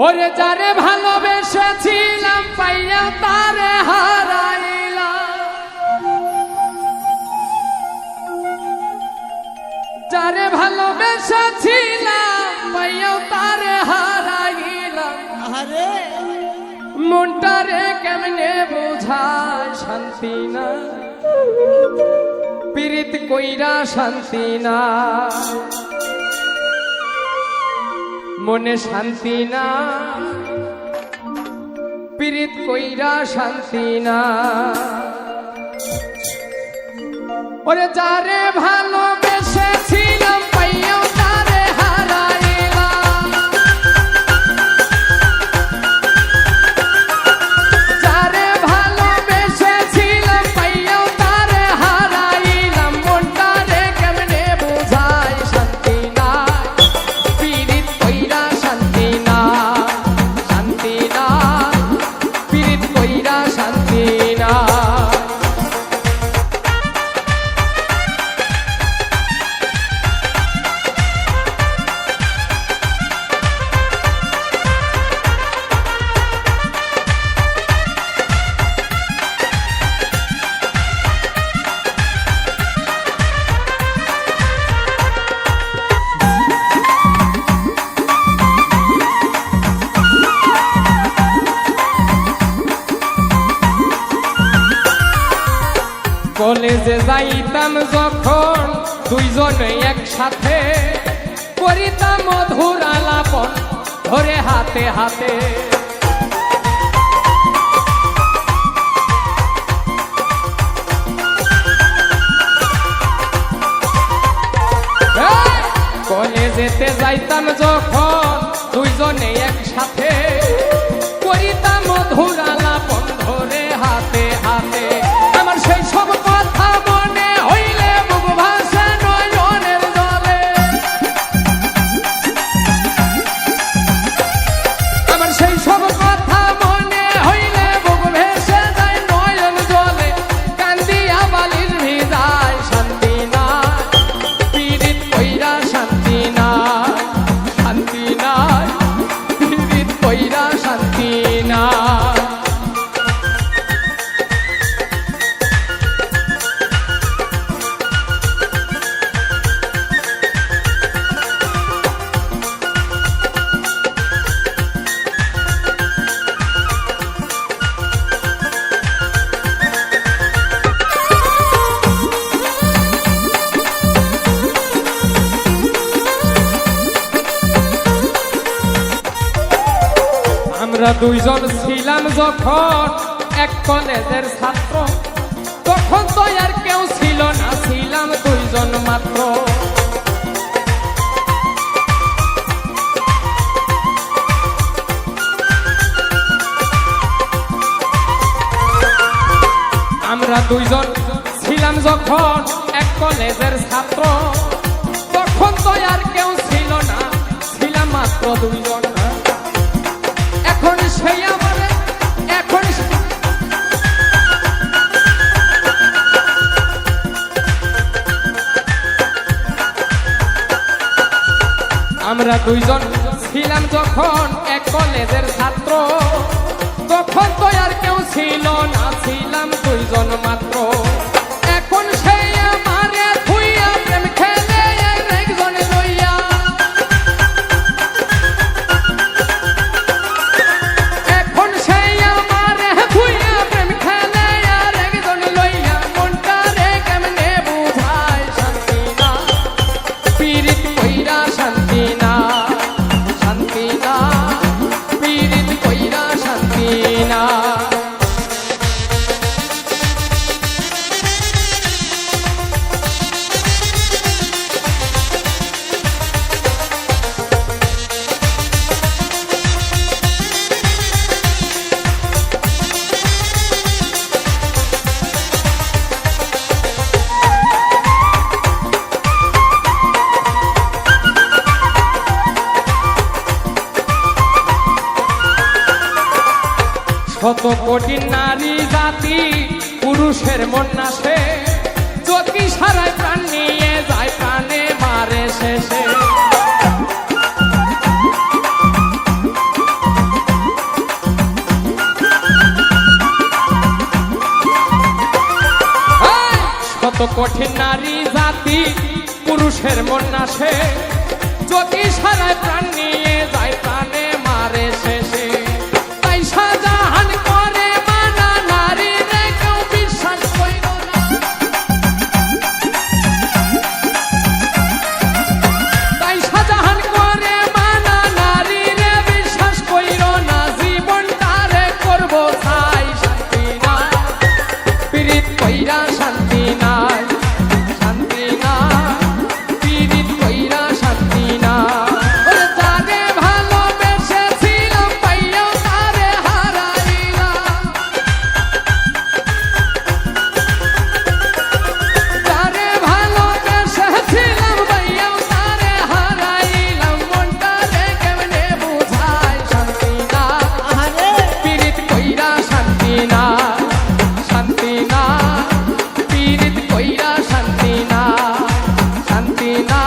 ওরে যারে ভালোবেসেছিলাম পাইয়া তারে হারাইলাম, যারে ভালোবেসেছিলাম পাইয়া তারে হারাইলাম। আরে মনটারে কেমনে বোঝায় শান্তি না, পীড়িত কইরা শান্তি না, মনে শান্তি না, পীড়িত কইরা শান্তি না। ওরে যারে ভালোবেসেছিলাম পাইয়াও তারে হারাইলাম, যারে ভালোবেসেছিলাম পাইয়াও তারে হারাইলাম। মনটারে কেমনে বোঝায় শান্তি না, পীড়িত কইরা শান্তি না, শান্তি না, পীড়িত কইরা শান্তি না। কলেজে যাইতাম যখন দুইজনে একসাথে, করিতাম মধুর আলাপন ধরে হাতে হাতে। কলেজেতে যাইতাম যখন দুইজনে একসাথে, করিতাম মধুর আলাপন ধরে হাতে হাতে। আমার সেই সব কথা মনে হইলে বুক ভাসে নয়নের জলে, আমার সেই সব কথা মনে হইলে বুক ভেসে যায় নয়ন জলে। কান্দিয়া বালির ভিজায় শান্তি নাই, পীড়িত কইরা শান্তি নাই, শান্তি নাই, পীড়িত কইরা শান্তি নাই। আমরা দুইজন ছিলাম যখন এক কলেজের ছাত্র, তখন তো আর কেউ ছিল না, ছিলাম দুইজন মাত্র। আমরা দুইজন ছিলাম যখন এক কলেজের ছাত্র, তখন তো আর কেউ ছিল না, ছিলাম মাত্র দুইজন। এখন সেই আমারে এখন আমরা দুইজন ছিলাম যখন এক কলেজের ছাত্র, তখন তো আর কেউ ছিল না, ছিলাম দুইজন মাত্র। এখন সেই আমারে থুইয়া প্রেম খেলে একজন লইয়া, এখন সেই আমারে থুইয়া প্রেম খেলে আর একজন লইয়া। মনটারে কেমনে বুঝায় শান্তি না, পীড়িত কইরা শান্তি না, শান্তি না, পীড়িত কইরা শান্তি না। শত কোটি নারী জাতি পুরুষের মন নাশে, যদি সারায় প্রাণ নিয়ে যায় প্রাণে মারে শেষে। কঠিন নারী জাতি পুরুষের মন নাশে যদি সারায় প্রাণ নিয়ে যায় প্রাণে মারে শেষে তাই শাহজাহান করে মানা নারী রে কেউ বিশ্বাস কইর না তাই শাহজাহান করে মানা নারী রে বিশ্বাস কইর না জীবনটারে করব ছাই শান্তি না পীড়িত কইরা শান্তি নাই শান্তি না পীড়িত কইরা শান্তি না ওরে যারে ভালোবেসেছিলাম পাইয়াও তারে হারাইলাম যারে ভালোবেসেছিলাম পাইয়াও তারে হারাইলাম মনটারে কেমনে বুঝাই শান্তি না পীড়িত কইরা শান্তি না শান্তি না পীড়িত কইরা শান্তি না শান্তি না